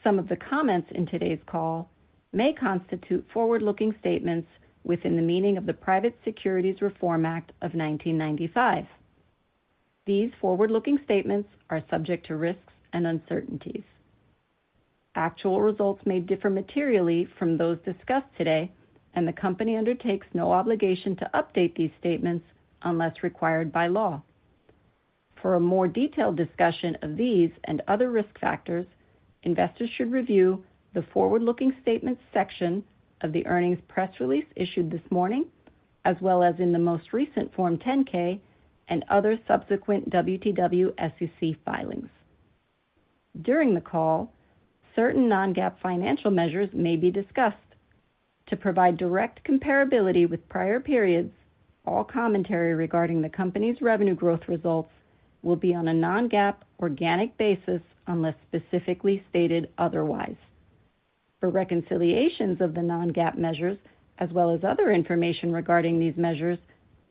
Some of the comments in today's call may constitute forward-looking statements within the meaning of the Private Securities Reform Act of 1995. These forward-looking statements are subject to risks and uncertainties. Actual results may differ materially from those discussed today, and the company undertakes no obligation to update these statements unless required by law. For a more detailed discussion of these and other risk factors, investors should review the forward-looking statements section of the earnings press release issued this morning, as well as in the most recent Form 10-K and other subsequent WTW SEC filings. During the call, certain non-GAAP financial measures may be discussed. To provide direct comparability with prior periods, all commentary regarding the company's revenue growth results will be on a non-GAAP organic basis unless specifically stated otherwise. For reconciliations of the non-GAAP measures, as well as other information regarding these measures,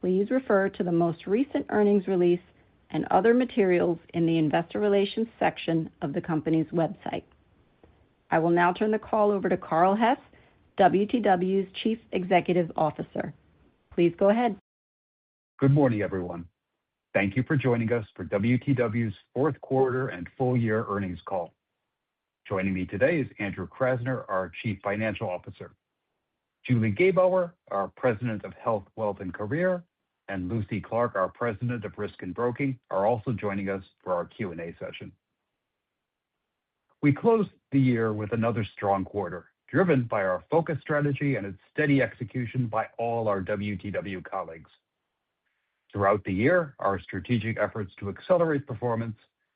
please refer to the most recent earnings release and other materials in the Investor Relations section of the company's website. I will now turn the call over to Carl Hess, WTW's Chief Executive Officer. Please go ahead. Good morning, everyone. Thank you for joining us for WTW's fourth quarter and full year earnings call. Joining me today is Andrew Krasner, our Chief Financial Officer. Julie Gebauer, our President of Health, Wealth, and Career, and Lucy Clark, our President of Risk and Broking, are also joining us for our Q&A session. We closed the year with another strong quarter, driven by our focus strategy and its steady execution by all our WTW colleagues. Throughout the year, our strategic efforts to accelerate performance,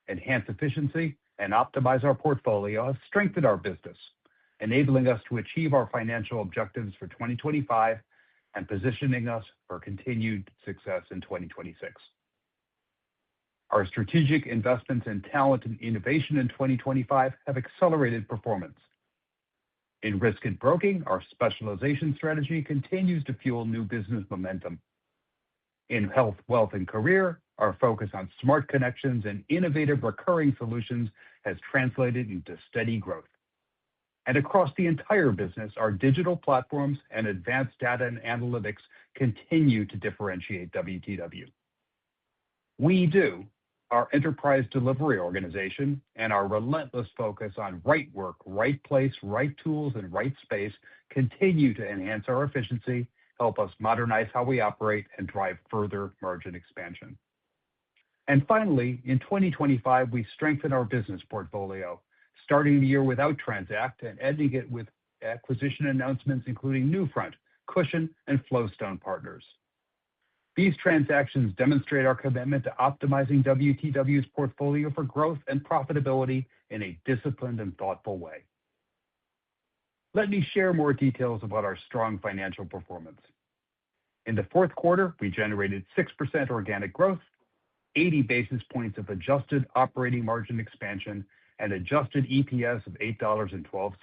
enhance efficiency, and optimize our portfolio have strengthened our business, enabling us to achieve our financial objectives for 2025 and positioning us for continued success in 2026. Our strategic investments in talent and innovation in 2025 have accelerated performance. In Risk and Broking, our specialization strategy continues to fuel new business momentum. In Health, Wealth, and Career, our focus on smart connections and innovative recurring solutions has translated into steady growth. And across the entire business, our digital platforms and advanced data and analytics continue to differentiate WTW. We do, our enterprise delivery organization, and our relentless focus on right work, right place, right tools, and right space continue to enhance our efficiency, help us modernize how we operate, and drive further margin expansion. And finally, in 2025, we strengthened our business portfolio, starting the year without Transact and ending it with acquisition announcements including Newfront, Cushion, and Flowstone Partners. These transactions demonstrate our commitment to optimizing WTW's portfolio for growth and profitability in a disciplined and thoughtful way. Let me share more details about our strong financial performance. In the fourth quarter, we generated 6% organic growth, 80 basis points of adjusted operating margin expansion, and adjusted EPS of $8.12.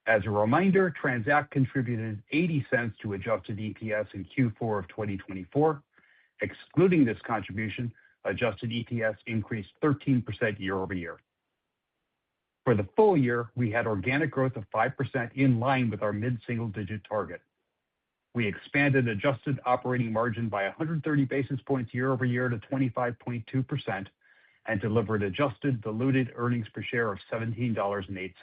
As a reminder, Transact contributed 80 cents to adjusted EPS in Q4 of 2024. Excluding this contribution, adjusted EPS increased 13% year over year. For the full year, we had organic growth of 5% in line with our mid-single-digit target. We expanded adjusted operating margin by 130 basis points year over year to 25.2% and delivered adjusted diluted earnings per share of $17.08.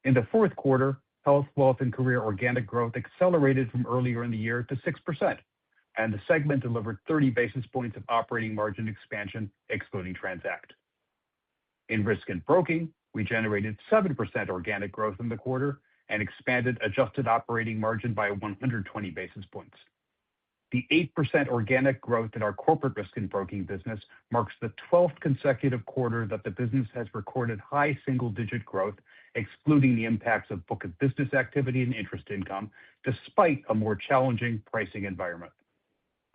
In the fourth quarter, Health, Wealth, and Career organic growth accelerated from earlier in the year to 6%, and the segment delivered 30 basis points of operating margin expansion, excluding Transact. In Risk and Broking, we generated 7% organic growth in the quarter and expanded adjusted operating margin by 120 basis points. The 8% organic growth in our corporate Risk and Broking business marks the 12th consecutive quarter that the business has recorded high single-digit growth, excluding the impacts of book of business activity and interest income, despite a more challenging pricing environment.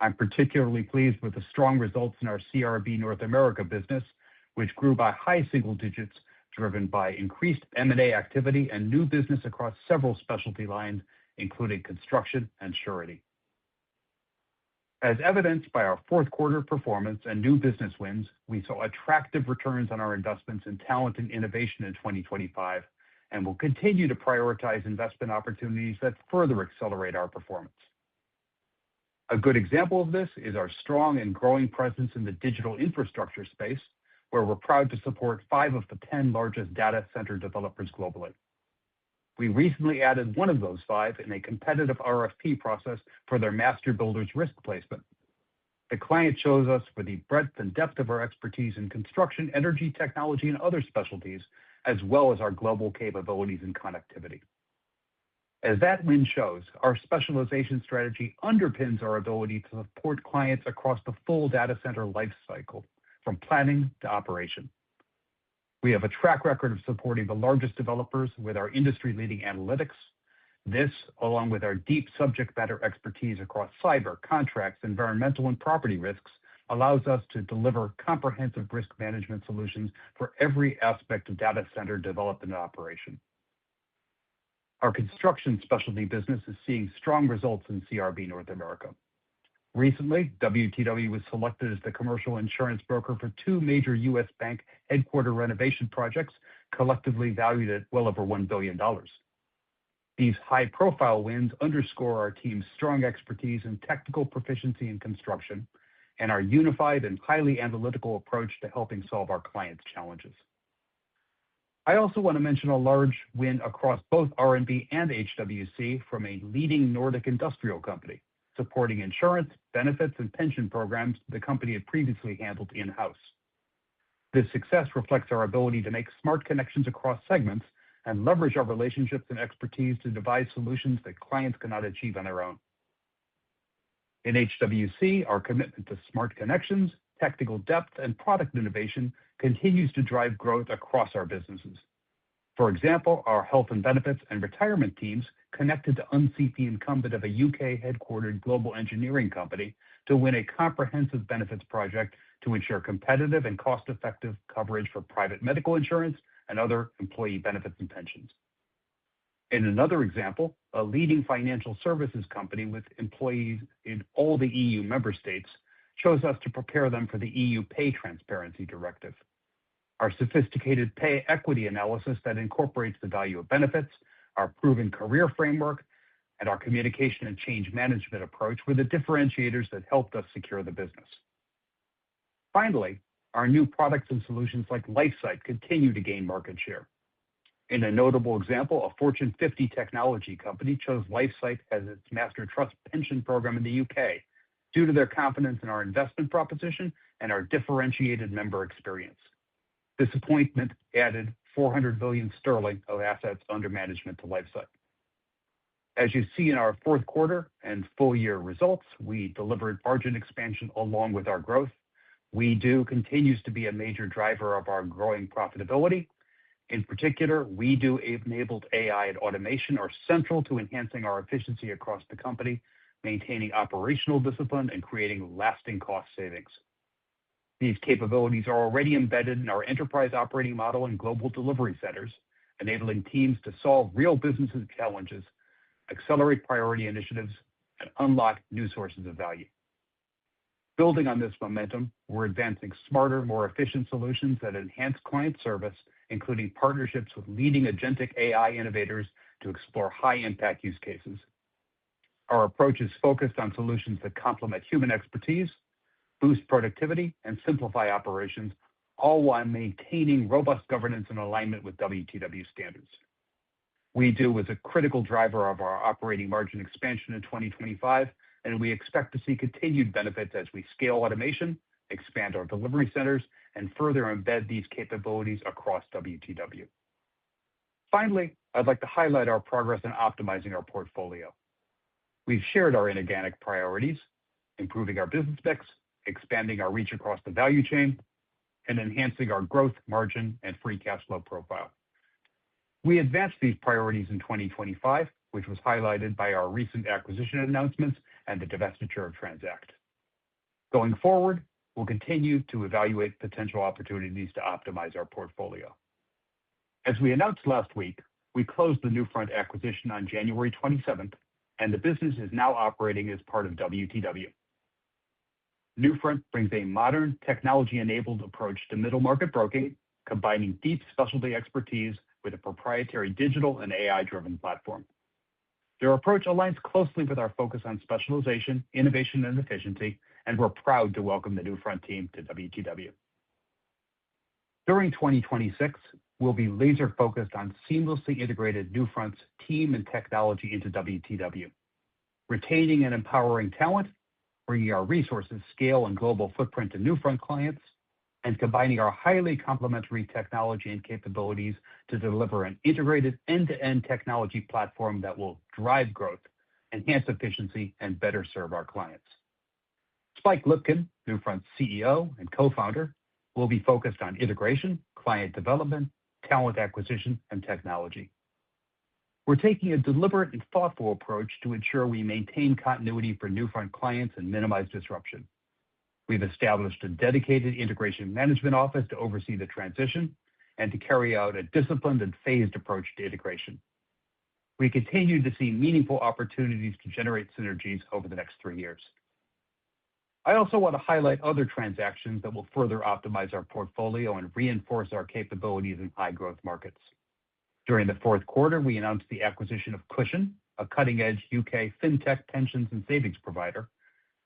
I'm particularly pleased with the strong results in our CRB North America business, which grew by high single digits, driven by increased M&A activity and new business across several specialty lines, including construction and surety. As evidenced by our fourth quarter performance and new business wins, we saw attractive returns on our investments in talent and innovation in 2025, and will continue to prioritize investment opportunities that further accelerate our performance. A good example of this is our strong and growing presence in the digital infrastructure space, where we're proud to support 5 of the 10 largest data center developers globally. We recently added one of those 5 in a competitive RFP process for their master builder's risk placement. The client chose us for the breadth and depth of our expertise in construction, energy, technology, and other specialties, as well as our global capabilities and connectivity. As that win shows, our specialization strategy underpins our ability to support clients across the full data center life cycle, from planning to operation. We have a track record of supporting the largest developers with our industry-leading analytics. This, along with our deep subject matter expertise across cyber, contracts, environmental, and property risks, allows us to deliver comprehensive risk management solutions for every aspect of data center development and operation. Our construction specialty business is seeing strong results in CRB North America. Recently, WTW was selected as the commercial insurance broker for 2 major U.S. bank headquarter renovation projects, collectively valued at well over $1 billion. These high-profile wins underscore our team's strong expertise and technical proficiency in construction, and our unified and highly analytical approach to helping solve our clients' challenges. I also want to mention a large win across both R&B and HWC from a leading Nordic industrial company, supporting insurance, benefits, and pension programs the company had previously handled in-house. This success reflects our ability to make smart connections across segments and leverage our relationships and expertise to devise solutions that clients cannot achieve on their own. In HWC, our commitment to smart connections, technical depth, and product innovation continues to drive growth across our businesses. For example, our health and benefits and retirement teams connected to unseat the incumbent of a UK-headquartered global engineering company to win a comprehensive benefits project to ensure competitive and cost-effective coverage for private medical insurance and other employee benefits and pensions. In another example, a leading financial services company with employees in all the EU member states chose us to prepare them for the EU Pay Transparency Directive. Our sophisticated pay equity analysis that incorporates the value of benefits, our proven career framework, and our communication and change management approach were the differentiators that helped us secure the business. Finally, our new products and solutions like LifeSight continue to gain market share. In a notable example, a Fortune 50 technology company chose LifeSight as its master trust pension program in the UK due to their confidence in our investment proposition and our differentiated member experience. This appointment added 400 billion sterling of assets under management to LifeSight. As you see in our fourth quarter and full year results, we delivered margin expansion along with our growth. WeDo continues to be a major driver of our growing profitability. In particular, WeDo-enabled AI and automation are central to enhancing our efficiency across the company, maintaining operational discipline, and creating lasting cost savings. These capabilities are already embedded in our enterprise operating model and global delivery centers, enabling teams to solve real business challenges, accelerate priority initiatives, and unlock new sources of value. Building on this momentum, we're advancing smarter, more efficient solutions that enhance client service, including partnerships with leading agentic AI innovators to explore high-impact use cases. Our approach is focused on solutions that complement human expertise, boost productivity, and simplify operations, all while maintaining robust governance and alignment with WTW standards. WeDo was a critical driver of our operating margin expansion in 2025, and we expect to see continued benefits as we scale automation, expand our delivery centers, and further embed these capabilities across WTW. Finally, I'd like to highlight our progress in optimizing our portfolio. We've shared our inorganic priorities, improving our business mix, expanding our reach across the value chain, and enhancing our growth, margin, and free cash flow profile. We advanced these priorities in 2025, which was highlighted by our recent acquisition announcements and the divestiture of Transact. Going forward, we'll continue to evaluate potential opportunities to optimize our portfolio. As we announced last week, we closed the Newfront acquisition on January 27th, and the business is now operating as part of WTW. Newfront brings a modern, technology-enabled approach to middle market broking, combining deep specialty expertise with a proprietary digital and AI-driven platform. Their approach aligns closely with our focus on specialization, innovation, and efficiency, and we're proud to welcome the Newfront team to WTW. During 2026, we'll be laser-focused on seamlessly integrated Newfront's team and technology into WTW, retaining and empowering talent, bringing our resources, scale, and global footprint to Newfront clients, and combining our highly complementary technology and capabilities to deliver an integrated end-to-end technology platform that will drive growth, enhance efficiency, and better serve our clients. Spike Lipkin, Newfront's CEO and co-founder, will be focused on integration, client development, talent acquisition, and technology. We're taking a deliberate and thoughtful approach to ensure we maintain continuity for Newfront clients and minimize disruption. We've established a dedicated integration management office to oversee the transition and to carry out a disciplined and phased approach to integration. We continue to see meaningful opportunities to generate synergies over the next 3 years. I also want to highlight other transactions that will further optimize our portfolio and reinforce our capabilities in high-growth markets. During the fourth quarter, we announced the acquisition of Cushion, a cutting-edge UK fintech pensions and savings provider,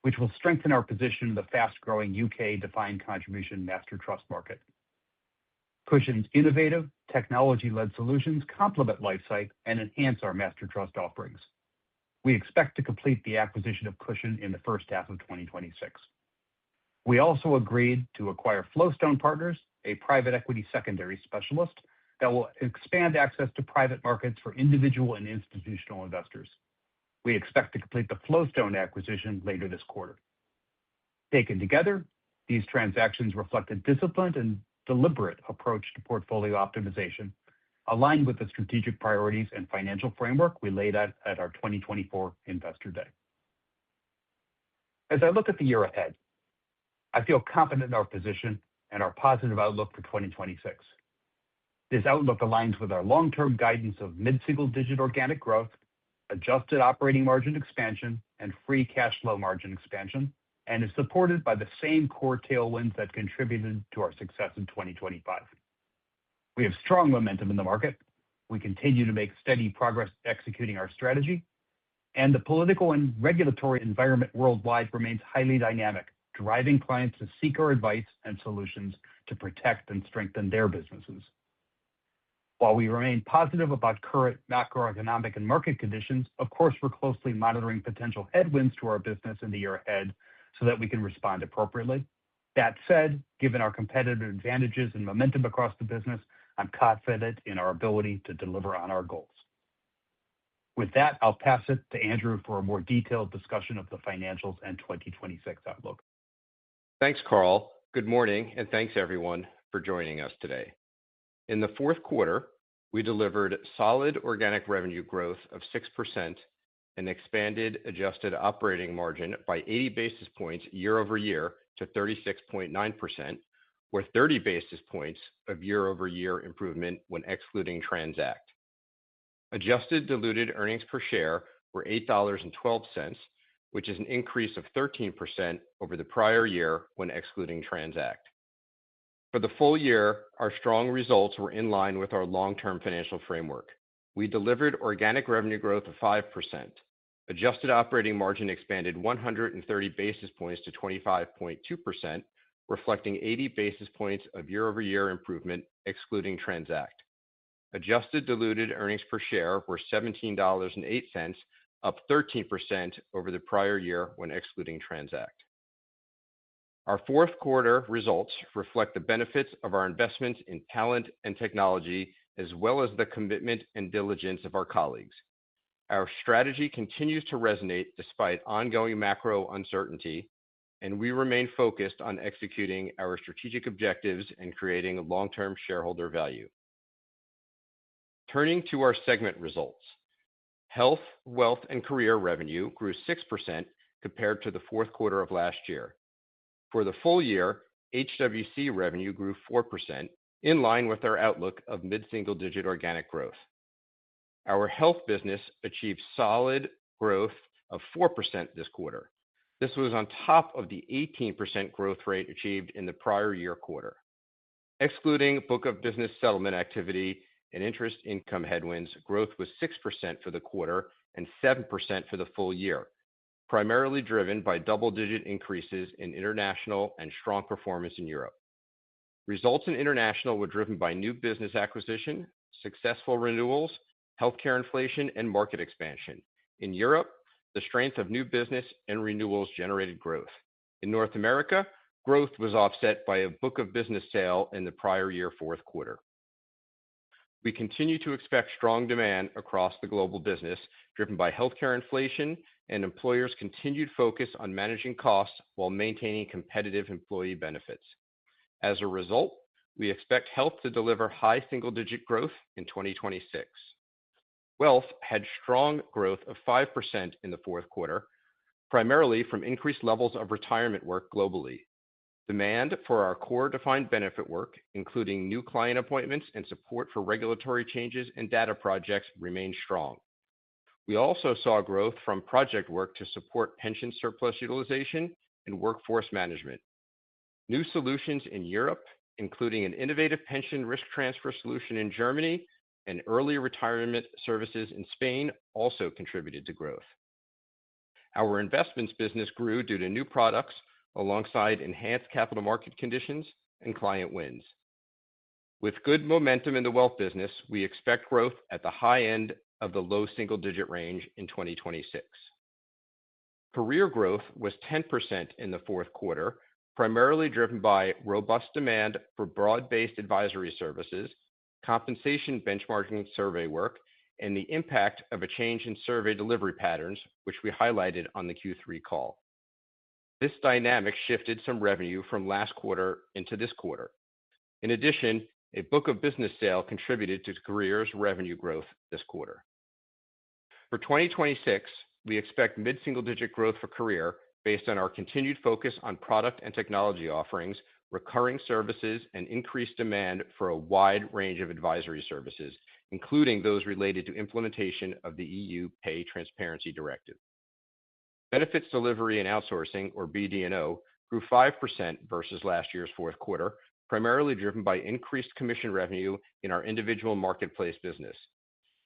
which will strengthen our position in the fast-growing UK defined contribution master trust market. Cushion's innovative, technology-led solutions complement LifeSight and enhance our master trust offerings. We expect to complete the acquisition of Cushion in the first half of 2026. We also agreed to acquire Flowstone Partners, a private equity secondary specialist that will expand access to private markets for individual and institutional investors. We expect to complete the Flowstone acquisition later this quarter. Taken together, these transactions reflect a disciplined and deliberate approach to portfolio optimization, aligned with the strategic priorities and financial framework we laid out at our 2024 Investor Day. As I look at the year ahead, I feel confident in our position and our positive outlook for 2026. This outlook aligns with our long-term guidance of mid-single-digit organic growth, adjusted operating margin expansion, and free cash flow margin expansion, and is supported by the same core tailwinds that contributed to our success in 2025. We have strong momentum in the market. We continue to make steady progress executing our strategy, and the political and regulatory environment worldwide remains highly dynamic, driving clients to seek our advice and solutions to protect and strengthen their businesses. While we remain positive about current macroeconomic and market conditions, of course, we're closely monitoring potential headwinds to our business in the year ahead so that we can respond appropriately. That said, given our competitive advantages and momentum across the business, I'm confident in our ability to deliver on our goals. With that, I'll pass it to Andrew for a more detailed discussion of the financials and 2026 outlook. Thanks, Carl. Good morning, and thanks everyone for joining us today. In the fourth quarter, we delivered solid organic revenue growth of 6% and expanded adjusted operating margin by 80 basis points year-over-year to 36.9%, or 30 basis points of year-over-year improvement when excluding Transact. Adjusted diluted earnings per share were $8.12, which is an increase of 13% over the prior year when excluding Transact. For the full year, our strong results were in line with our long-term financial framework. We delivered organic revenue growth of 5%. Adjusted operating margin expanded 130 basis points to 25.2%, reflecting 80 basis points of year-over-year improvement excluding Transact. Adjusted diluted earnings per share were $17.08, up 13% over the prior year when excluding Transact. Our fourth quarter results reflect the benefits of our investments in talent and technology, as well as the commitment and diligence of our colleagues. Our strategy continues to resonate despite ongoing macro uncertainty, and we remain focused on executing our strategic objectives and creating long-term shareholder value. Turning to our segment results. Health, Wealth, and Career revenue grew 6% compared to the fourth quarter of last year. For the full year, HWC revenue grew 4%, in line with our outlook of mid-single-digit organic growth. Our health business achieved solid growth of 4% this quarter. This was on top of the 18% growth rate achieved in the prior year quarter. Excluding book of business settlement activity and interest income headwinds, growth was 6% for the quarter and 7% for the full year, primarily driven by double-digit increases in international and strong performance in Europe. Results in international were driven by new business acquisition, successful renewals, healthcare inflation, and market expansion. In Europe, the strength of new business and renewals generated growth. In North America, growth was offset by a book of business sale in the prior year fourth quarter. We continue to expect strong demand across the global business, driven by healthcare inflation and employers' continued focus on managing costs while maintaining competitive employee benefits. As a result, we expect health to deliver high single-digit growth in 2026. Wealth had strong growth of 5% in the fourth quarter, primarily from increased levels of retirement work globally. Demand for our core defined benefit work, including new client appointments and support for regulatory changes and data projects, remained strong. We also saw growth from project work to support pension surplus utilization and workforce management. New solutions in Europe, including an innovative pension risk transfer solution in Germany and early retirement services in Spain, also contributed to growth. Our investments business grew due to new products alongside enhanced capital market conditions and client wins. With good momentum in the wealth business, we expect growth at the high end of the low single-digit range in 2026. Career growth was 10% in the fourth quarter, primarily driven by robust demand for broad-based advisory services, compensation benchmarking survey work, and the impact of a change in survey delivery patterns, which we highlighted on the Q3 call. This dynamic shifted some revenue from last quarter into this quarter. In addition, a book of business sale contributed to Career's revenue growth this quarter. For 2026, we expect mid-single-digit growth for Career based on our continued focus on product and technology offerings, recurring services, and increased demand for a wide range of advisory services, including those related to implementation of the EU Pay Transparency Directive. Benefits delivery and outsourcing, or BD&O, grew 5% versus last year's fourth quarter, primarily driven by increased commission revenue in our individual marketplace business.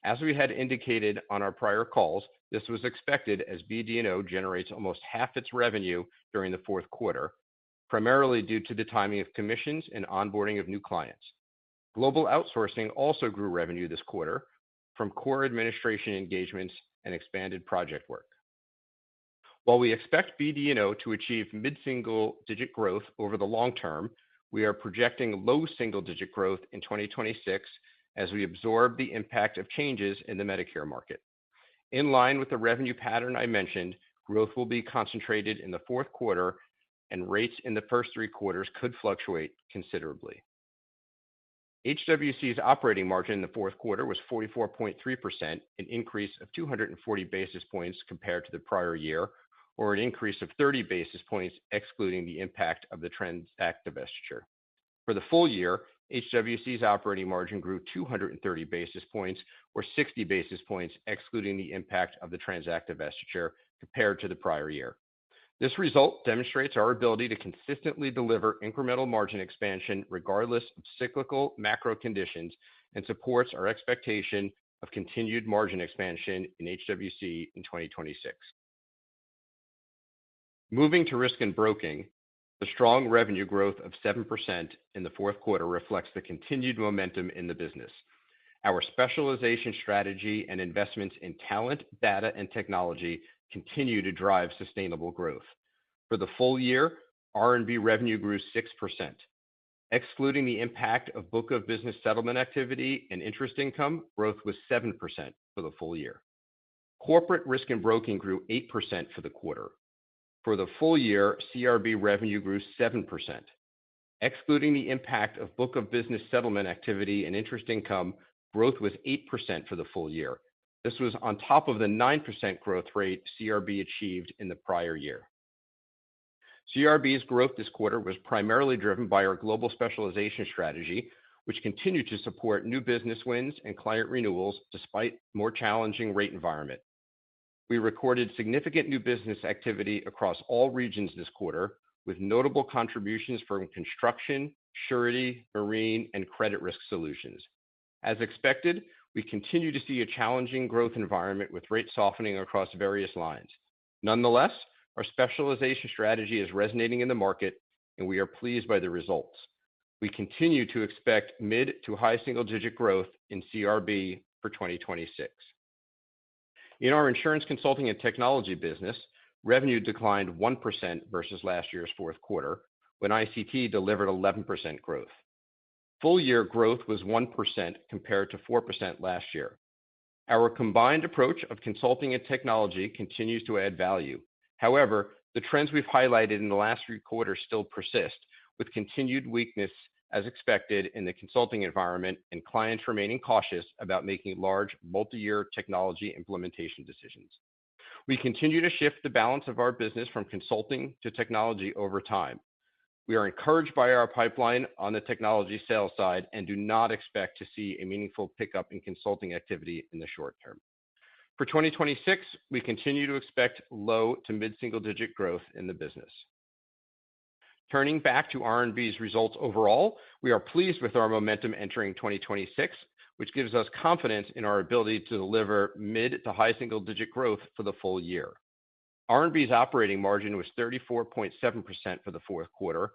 As we had indicated on our prior calls, this was expected as BD&O generates almost half its revenue during the fourth quarter, primarily due to the timing of commissions and onboarding of new clients. Global outsourcing also grew revenue this quarter from core administration engagements and expanded project work. While we expect BD&O to achieve mid-single-digit growth over the long term, we are projecting low single-digit growth in 2026 as we absorb the impact of changes in the Medicare market. In line with the revenue pattern I mentioned, growth will be concentrated in the fourth quarter, and rates in the first three quarters could fluctuate considerably. HWC's operating margin in the fourth quarter was 44.3%, an increase of 240 basis points compared to the prior year, or an increase of 30 basis points excluding the impact of the Transact divestiture. For the full year, HWC's operating margin grew 230 basis points, or 60 basis points excluding the impact of the Transact divestiture compared to the prior year. This result demonstrates our ability to consistently deliver incremental margin expansion regardless of cyclical macro conditions and supports our expectation of continued margin expansion in HWC in 2026. Moving to risk and broking, the strong revenue growth of 7% in the fourth quarter reflects the continued momentum in the business. Our specialization strategy and investments in talent, data, and technology continue to drive sustainable growth. For the full year, R&B revenue grew 6%. Excluding the impact of book of business settlement activity and interest income, growth was 7% for the full year. Corporate risk and broking grew 8% for the quarter. For the full year, CRB revenue grew 7%. Excluding the impact of book of business settlement activity and interest income, growth was 8% for the full year. This was on top of the 9% growth rate CRB achieved in the prior year. CRB's growth this quarter was primarily driven by our global specialization strategy, which continued to support new business wins and client renewals despite a more challenging rate environment. We recorded significant new business activity across all regions this quarter, with notable contributions from construction, surety, marine, and credit risk solutions. As expected, we continue to see a challenging growth environment with rate softening across various lines. Nonetheless, our specialization strategy is resonating in the market, and we are pleased by the results. We continue to expect mid to high single-digit growth in CRB for 2026. In our insurance consulting and technology business, revenue declined 1% versus last year's fourth quarter, when ICT delivered 11% growth. Full-year growth was 1% compared to 4% last year. Our combined approach of consulting and technology continues to add value. However, the trends we've highlighted in the last few quarters still persist, with continued weakness as expected in the consulting environment and clients remaining cautious about making large, multi-year technology implementation decisions. We continue to shift the balance of our business from consulting to technology over time. We are encouraged by our pipeline on the technology sales side and do not expect to see a meaningful pickup in consulting activity in the short term. For 2026, we continue to expect low to mid-single-digit growth in the business. Turning back to R&B's results overall, we are pleased with our momentum entering 2026, which gives us confidence in our ability to deliver mid to high single-digit growth for the full year. R&B's operating margin was 34.7% for the fourth quarter,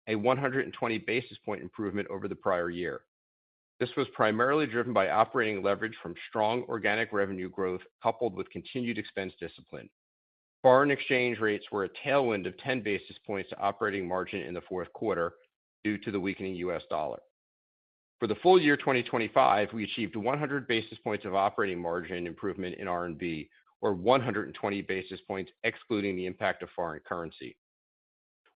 a 120 basis point improvement over the prior year. This was primarily driven by operating leverage from strong organic revenue growth coupled with continued expense discipline. Foreign exchange rates were a tailwind of 10 basis points to operating margin in the fourth quarter due to the weakening U.S. dollar. For the full year 2025, we achieved 100 basis points of operating margin improvement in R&B, or 120 basis points excluding the impact of foreign currency.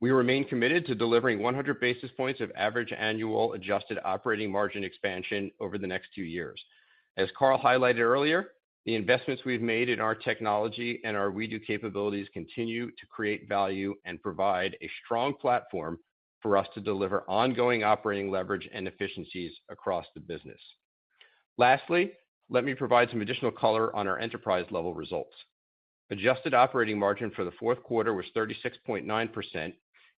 We remain committed to delivering 100 basis points of average annual adjusted operating margin expansion over the next 2 years. As Carl highlighted earlier, the investments we've made in our technology and our WeDo capabilities continue to create value and provide a strong platform for us to deliver ongoing operating leverage and efficiencies across the business. Lastly, let me provide some additional color on our enterprise-level results. Adjusted operating margin for the fourth quarter was 36.9%,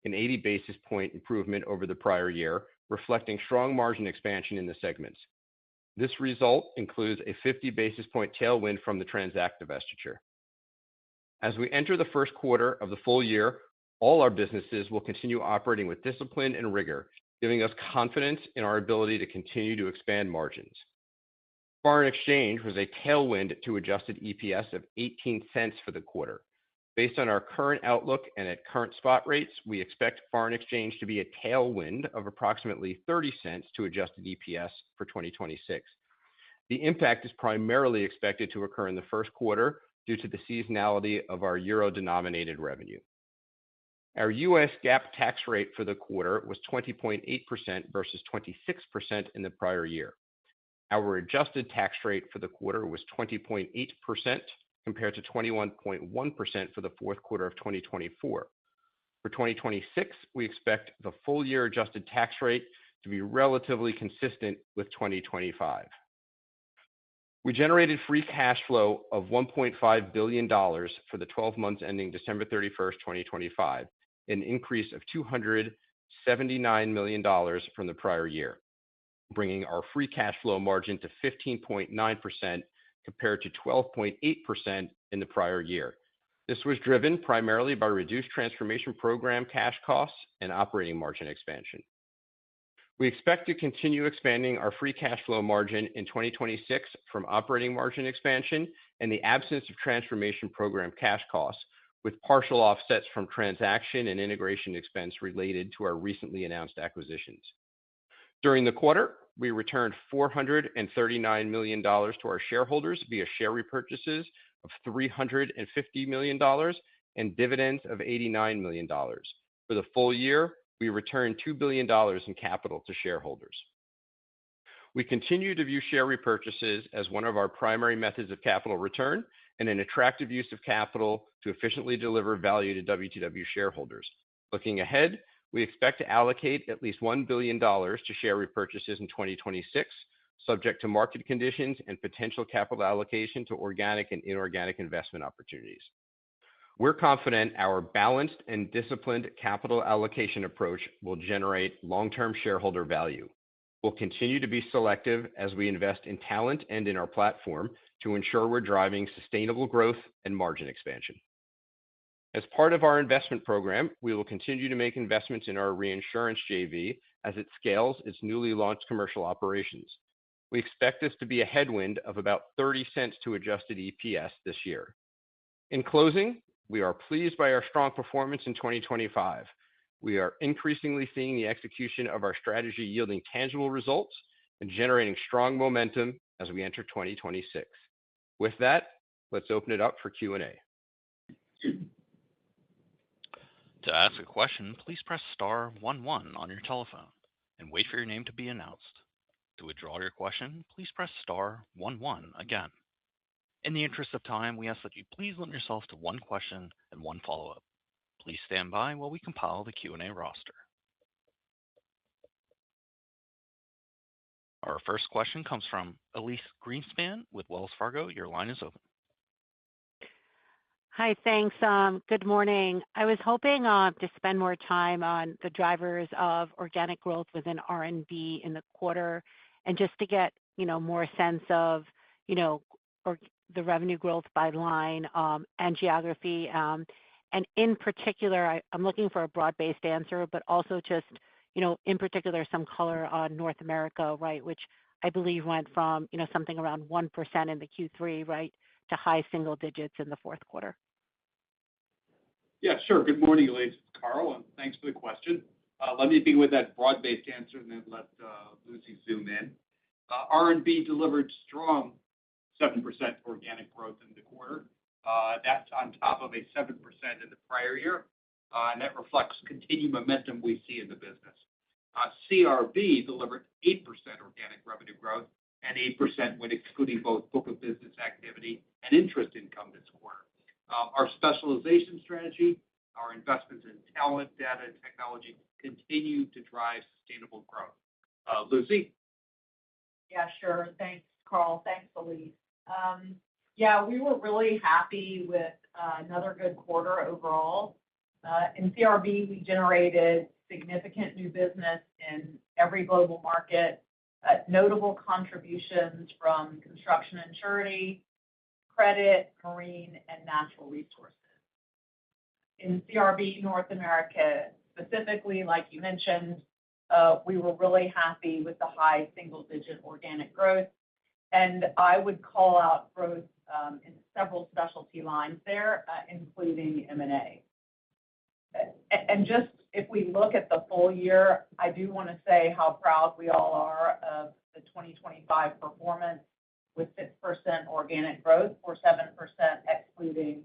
an 80 basis point improvement over the prior year, reflecting strong margin expansion in the segments. This result includes a 50 basis point tailwind from the Transact divestiture. As we enter the first quarter of the full year, all our businesses will continue operating with discipline and rigor, giving us confidence in our ability to continue to expand margins. Foreign exchange was a tailwind to adjusted EPS of $0.18 for the quarter. Based on our current outlook and at current spot rates, we expect foreign exchange to be a tailwind of approximately $0.30 to adjusted EPS for 2026. The impact is primarily expected to occur in the first quarter due to the seasonality of our euro-denominated revenue. Our U.S. GAAP tax rate for the quarter was 20.8% versus 26% in the prior year. Our adjusted tax rate for the quarter was 20.8% compared to 21.1% for the fourth quarter of 2024. For 2026, we expect the full-year adjusted tax rate to be relatively consistent with 2025. We generated free cash flow of $1.5 billion for the 12 months ending December 31st, 2025, an increase of $279 million from the prior year, bringing our free cash flow margin to 15.9% compared to 12.8% in the prior year. This was driven primarily by reduced transformation program cash costs and operating margin expansion. We expect to continue expanding our free cash flow margin in 2026 from operating margin expansion and the absence of transformation program cash costs, with partial offsets from transaction and integration expense related to our recently announced acquisitions. During the quarter, we returned $439 million to our shareholders via share repurchases of $350 million and dividends of $89 million. For the full year, we returned $2 billion in capital to shareholders. We continue to view share repurchases as one of our primary methods of capital return and an attractive use of capital to efficiently deliver value to WTW shareholders. Looking ahead, we expect to allocate at least $1 billion to share repurchases in 2026, subject to market conditions and potential capital allocation to organic and inorganic investment opportunities. We're confident our balanced and disciplined capital allocation approach will generate long-term shareholder value. We'll continue to be selective as we invest in talent and in our platform to ensure we're driving sustainable growth and margin expansion. As part of our investment program, we will continue to make investments in our reinsurance JV as it scales its newly launched commercial operations. We expect this to be a headwind of about 30 cents to adjusted EPS this year. In closing, we are pleased by our strong performance in 2025. We are increasingly seeing the execution of our strategy yielding tangible results and generating strong momentum as we enter 2026. With that, let's open it up for Q&A. To ask a question, please press star 11 on your telephone and wait for your name to be announced. To withdraw your question, please press star 11 again. In the interest of time, we ask that you please limit yourself to one question and one follow-up. Please stand by while we compile the Q&A roster. Our first question comes from Elyse Greenspan with Wells Fargo. Your line is open. Hi, thanks. Good morning. I was hoping to spend more time on the drivers of organic growth within R&B in the quarter and just to get, more sense of, the revenue growth by line and geography. And in particular, I'm looking for a broad-based answer, but also just, in particular, some color on North America, right, which I believe went from, something around 1% in the Q3, right, to high single digits in the fourth quarter. Yeah, sure. Good morning, Elyse. It's Carl, and thanks for the question. Let me begin with that broad-based answer and then let Lucy zoom in. R&B delivered strong 7% organic growth in the quarter. That's on top of a 7% in the prior year, and that reflects continued momentum we see in the business. CRB delivered 8% organic revenue growth and 8% when excluding both book of business activity and interest income this quarter. Our specialization strategy, our investments in talent, data, and technology continue to drive sustainable growth. Lucy? Yeah, sure. Thanks, Carl. Thanks, Elyse. Yeah, we were really happy with another good quarter overall. In CRB, we generated significant new business in every global market, notable contributions from construction and surety, credit, marine, and natural resources. In CRB North America, specifically, like you mentioned, we were really happy with the high single-digit organic growth, and I would call out growth in several specialty lines there, including M&A. And just if we look at the full year, I do want to say how proud we all are of the 2025 performance with 6% organic growth or 7% excluding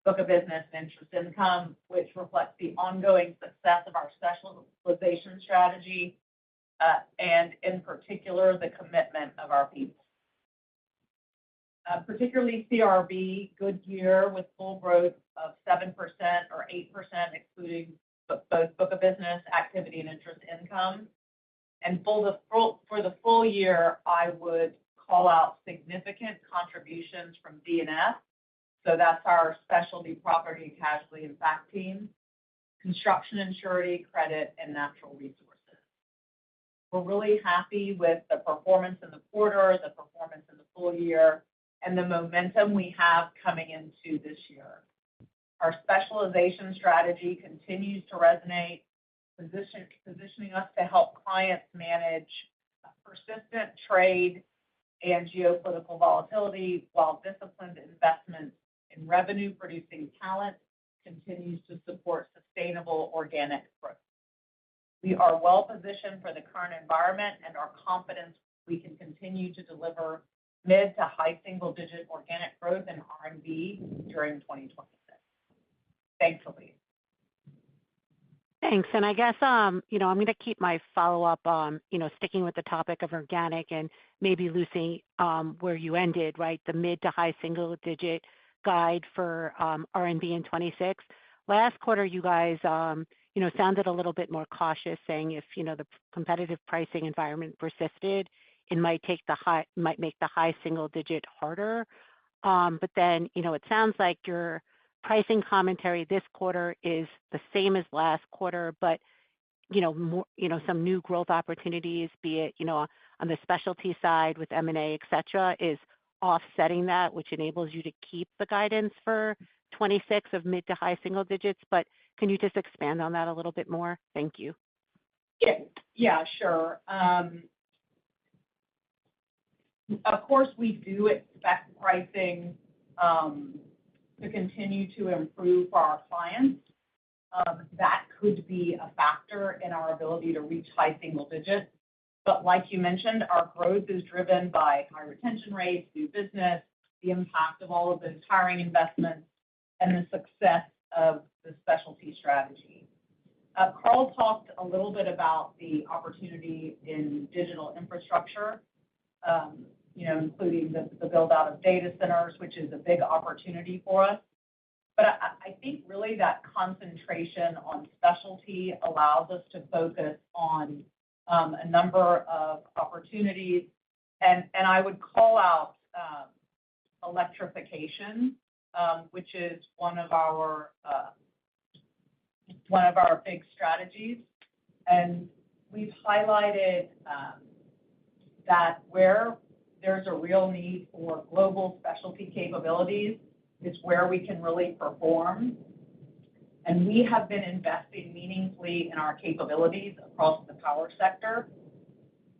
book of business and interest income, which reflects the ongoing success of our specialization strategy and, in particular, the commitment of our people. Particularly CRB, good year with full growth of 7% or 8% excluding both book of business activity and interest income. And for the full year, I would call out significant contributions from D&F. So that's our specialty property and casualty and fact team, construction and surety, credit, and natural resources. We're really happy with the performance in the quarter, the performance in the full year, and the momentum we have coming into this year. Our specialization strategy continues to resonate, positioning us to help clients manage persistent trade and geopolitical volatility, while disciplined investment in revenue-producing talent continues to support sustainable organic growth. We are well positioned for the current environment and are confident we can continue to deliver mid to high single-digit organic growth in R&B during 2026. Thanks, Elyse. Thanks. And I guess, I'm going to keep my follow-up, sticking with the topic of organic and maybe, Lucy, where you ended, right, the mid to high single-digit guide for R&B in 26. Last quarter, you guys, sounded a little bit more cautious, saying if, the competitive pricing environment persisted, it might make the high single digit harder. But then, it sounds like your pricing commentary this quarter is the same as last quarter, but more, some new growth opportunities, be it, on the specialty side with M&A, et cetera, is offsetting that, which enables you to keep the guidance for 26 of mid to high single digits. But can you just expand on that a little bit more? Thank you. Yeah, sure. Of course, we do expect pricing to continue to improve for our clients. That could be a factor in our ability to reach high single digits. But like you mentioned, our growth is driven by high retention rates, new business, the impact of all of those hiring investments, and the success of the specialty strategy. Carl talked a little bit about the opportunity in digital infrastructure, including the build-out of data centers, which is a big opportunity for us. But I think really that concentration on specialty allows us to focus on a number of opportunities. And I would call out electrification, which is one of our big strategies. And we've highlighted that where there's a real need for global specialty capabilities is where we can really perform. And we have been investing meaningfully in our capabilities across the power sector.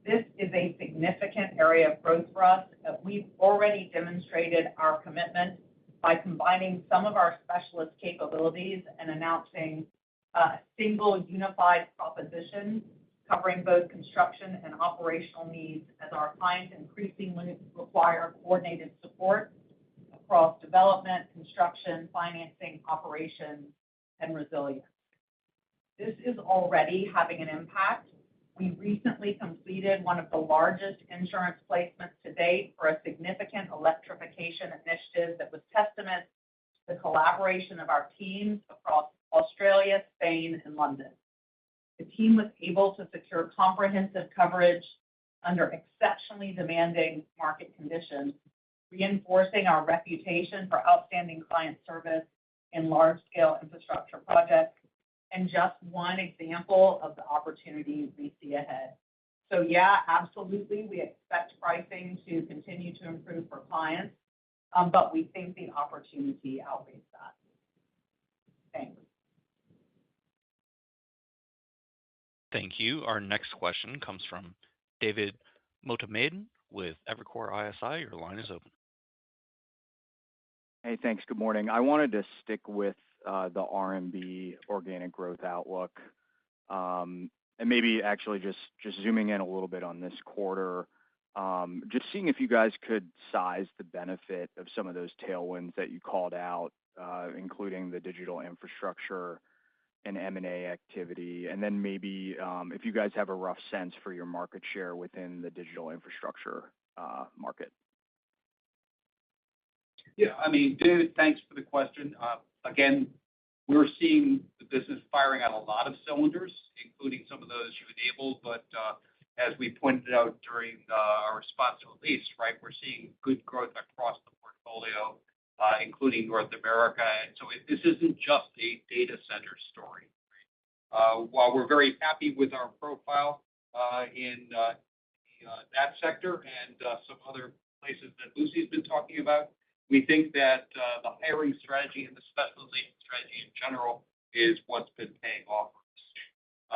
This is a significant area of growth for us. We've already demonstrated our commitment by combining some of our specialist capabilities and announcing a single unified proposition covering both construction and operational needs as our clients increasingly require coordinated support across development, construction, financing, operations, and resilience. This is already having an impact. We recently completed one of the largest insurance placements to date for a significant electrification initiative that was testament to the collaboration of our teams across Australia, Spain, and London. The team was able to secure comprehensive coverage under exceptionally demanding market conditions, reinforcing our reputation for outstanding client service in large-scale infrastructure projects, and just one example of the opportunities we see ahead. So yeah, absolutely, we expect pricing to continue to improve for clients, but we think the opportunity outweighs that. Thanks. Thank you. Our next question comes from David Motemaden with Evercore ISI. Your line is open. Hey, thanks. Good morning. I wanted to stick with the R&B organic growth outlook, and maybe actually just zooming in a little bit on this quarter, just seeing if you guys could size the benefit of some of those tailwinds that you called out, including the digital infrastructure and M&A activity, and then maybe if you guys have a rough sense for your market share within the digital infrastructure market. Yeah, I mean, David, thanks for the question. Again, we're seeing the business firing on a lot of cylinders, including some of those you enabled. But as we pointed out during our response to Elise, right, we're seeing good growth across the portfolio, including North America. And so this isn't just a data center story. While we're very happy with our profile in that sector and some other places that Lucy's been talking about, we think that the hiring strategy and the specialization strategy in general is what's been paying off for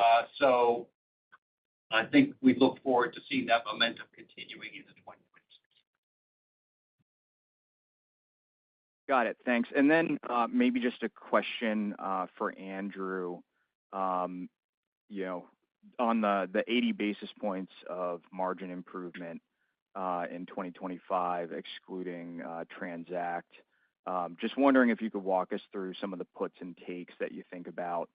us. So I think we look forward to seeing that momentum continuing into 2026. Got it. Thanks. And then maybe just a question for Andrew. On the 80 basis points of margin improvement in 2025, excluding Transact. Just wondering if you could walk us through some of the puts and takes that you think about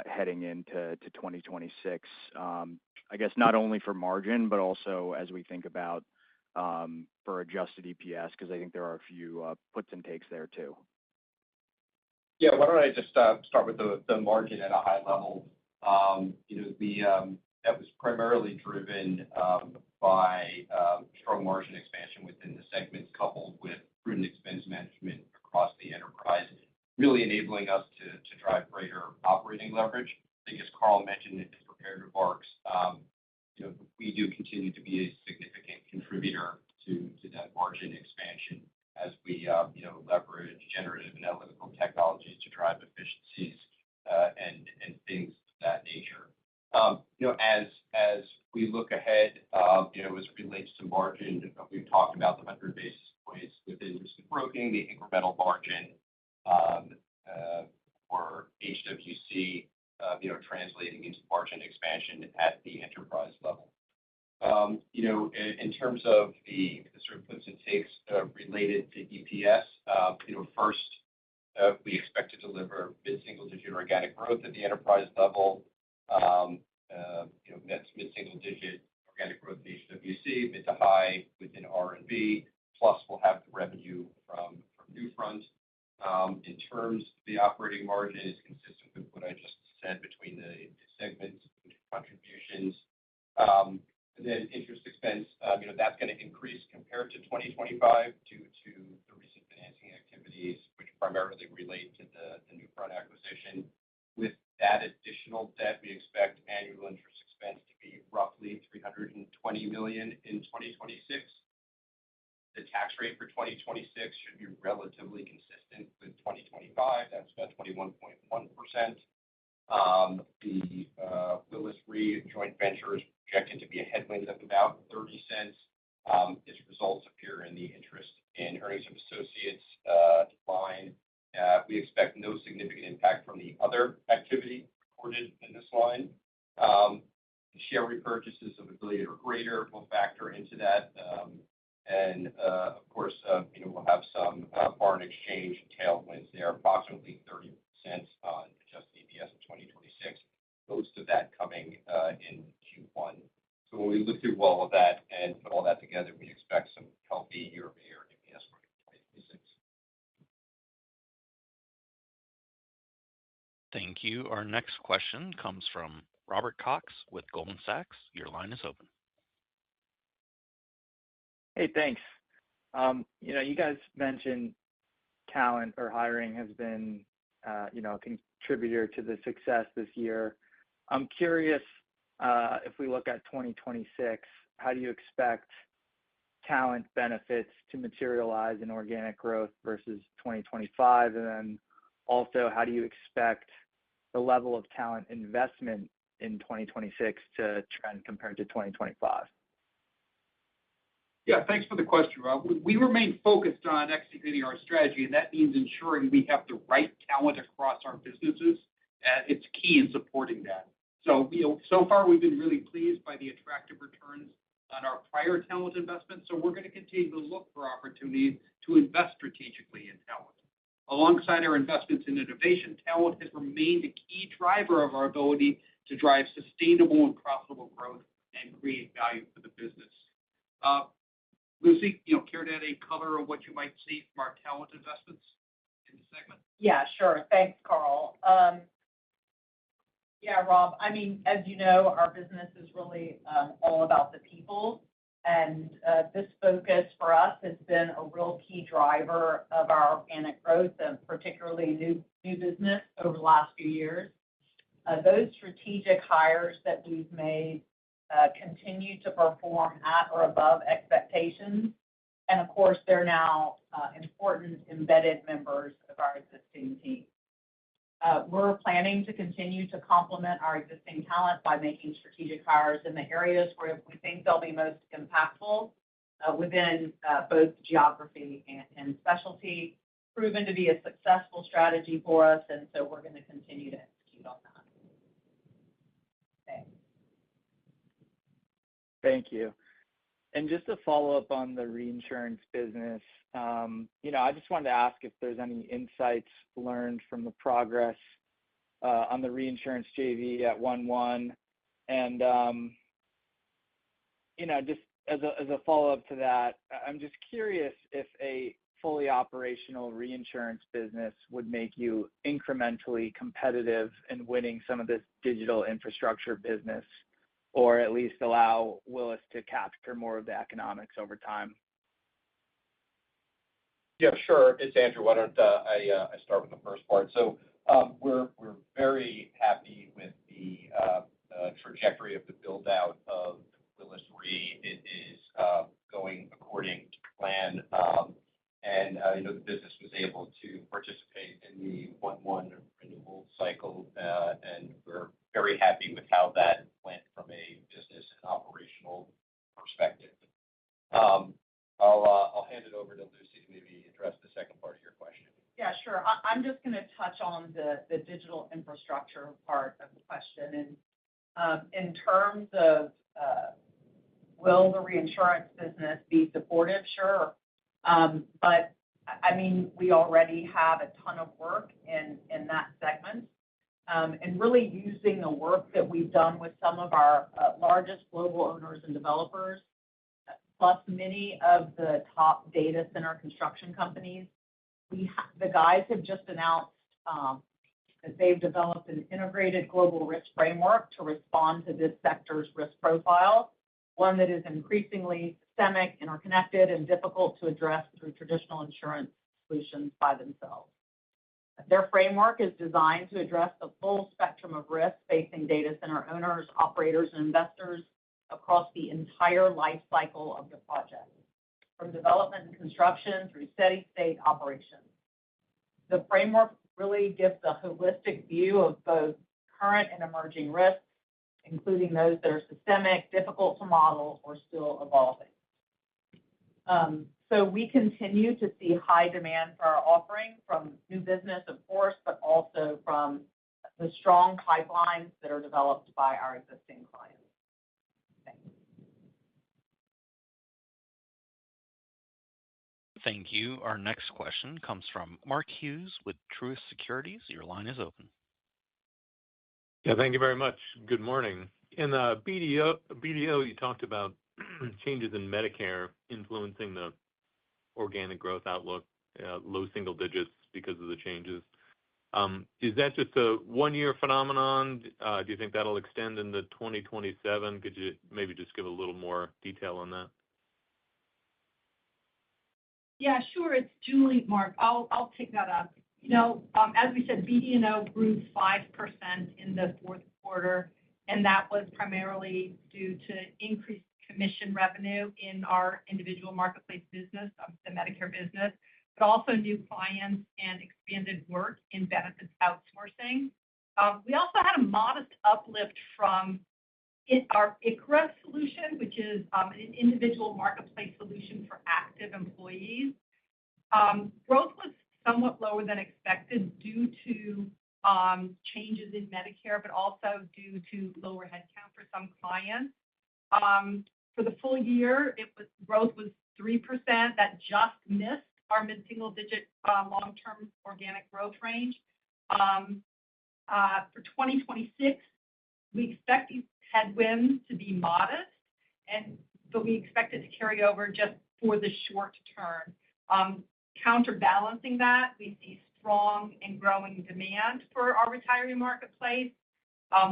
heading into 2026. I guess not only for margin, but also as we think about for adjusted EPS, because I think there are a few puts and takes there too. Yeah, why don't I just start with the margin at a high level? That was primarily driven by strong margin expansion within the segments, coupled with prudent expense management across the enterprise, really enabling us to drive greater operating leverage. I think as Carl mentioned in his prepared remarks, we do continue to be a significant contributor to that margin expansion as we leverage generative and analytical technologies to drive efficiencies and things of that nature. As we look ahead, as it relates to margin, we've talked about the 100 basis points within risk and broking, the incremental margin for HWC, translating into margin expansion at the enterprise level. In terms of the sort of puts and takes related to EPS, first, we expect to deliver mid-single-digit organic growth at the enterprise level. That's mid-single-digit organic growth in HWC, mid to high within R&B, plus we'll have the revenue from Newfront. In terms of the operating margin, is consistent with what I just said between the segments contributions. And then interest expense, that's going to increase compared to 2025 due to the recent financing activities, which primarily relate to the Newfront acquisition. With that additional debt, we expect annual interest expense to be roughly $320 million in 2026. The tax rate for 2026 should be relatively consistent with 2025. That's about 21.1%. The Willis Re joint venture is projected to be a headwind of about $0.30. Its results appear in the interest in earnings of associates line. We expect no significant impact from the other activity recorded in this line. The share repurchases of $1 billion or greater will factor into that. And of course, we'll have some foreign exchange tailwinds there, approximately 30% on adjusted EPS in 2026, most of that coming in Q1. So when we look through all of that and put all that together, we expect some healthy year-over-year EPS growth in 2026. Thank you. Our next question comes from Robert Cox with Goldman Sachs. Your line is open. Hey, thanks. You guys mentioned talent or hiring has been, a contributor to the success this year. I'm curious, if we look at 2026, how do you expect talent benefits to materialize in organic growth versus 2025? And then also, how do you expect the level of talent investment in 2026 to trend compared to 2025? Yeah, thanks for the question, Rob. We remain focused on executing our strategy, and that means ensuring we have the right talent across our businesses. It's key in supporting that. So, so far we've been really pleased by the attractive returns on our prior talent investments. So we're going to continue to look for opportunities to invest strategically in talent. Alongside our investments in innovation, talent has remained a key driver of our ability to drive sustainable and profitable growth and create value for the business. Lucy, care to add any color on what you might see from our talent investments in the segment? Yeah, sure. Thanks, Carl. Yeah, Rob, as you know, our business is really all about the people. And this focus for us has been a real key driver of our organic growth, and particularly new business over the last few years. Those strategic hires that we've made continue to perform at or above expectations. And of course, they're now important embedded members of our existing team. We're planning to continue to complement our existing talent by making strategic hires in the areas where we think they'll be most impactful within both geography and specialty, proven to be a successful strategy for us. And so we're going to continue to execute on that. Thanks. Thank you. And just to follow up on the reinsurance business, I just wanted to ask if there's any insights learned from the progress on the reinsurance JV at 1/1. And, just as a follow-up to that, I'm just curious if a fully operational reinsurance business would make you incrementally competitive in winning some of this digital infrastructure business or at least allow Willis to capture more of the economics over time? Yeah, sure. It's Andrew. Why don't I start with the first part? So we're very happy with the trajectory of the build out of Willis Re. It is going according to plan, and the business was able to participate in the 1/1 renewal cycle, and we're very happy with how that went from a business and operational perspective. I'll hand it over to Lucy to maybe address the second part of your question. Yeah, sure. I'm just going to touch on the digital infrastructure part of the question. And in terms of will the reinsurance business be supportive? Sure. But I mean, we already have a ton of work in that segment. And really using the work that we've done with some of our largest global owners and developers, plus many of the top data center construction companies. The guys have just announced that they've developed an integrated global risk framework to respond to this sector's risk profile, one that is increasingly systemic, interconnected, and difficult to address through traditional insurance solutions by themselves. Their framework is designed to address the full spectrum of risk facing data center owners, operators, and investors across the entire life cycle of the project, from development and construction through steady state operations. The framework really gives a holistic view of both current and emerging risks, including those that are systemic, difficult to model, or still evolving. So we continue to see high demand for our offering from new business, of course, but also from the strong pipelines that are developed by our existing clients. Thank you. Our next question comes from Mark Hughes with Truist Securities. Your line is open. Yeah, thank you very much. Good morning. In the BDO, you talked about changes in Medicare influencing the organic growth outlook, low single digits because of the changes. Is that just a one-year phenomenon? Do you think that'll extend into 2027? Could you maybe just give a little more detail on that? Yeah, sure. It's Julie, Mark. I'll take that up. As we said, BD&O grew 5% in the fourth quarter, and that was primarily due to increased commission revenue in our individual marketplace business, the Medicare business, but also new clients and expanded work in benefits outsourcing. We also had a modest uplift from our ICRA solution, which is an individual marketplace solution for active employees. Growth was somewhat lower than expected due to changes in Medicare, but also due to lower headcount for some clients. For the full year, growth was 3%. That just missed our mid-single-digit long-term organic growth range. For 2026, we expect these headwinds to be modest, but we expect it to carry over just for the short term. Counterbalancing that, we see strong and growing demand for our retiree marketplace.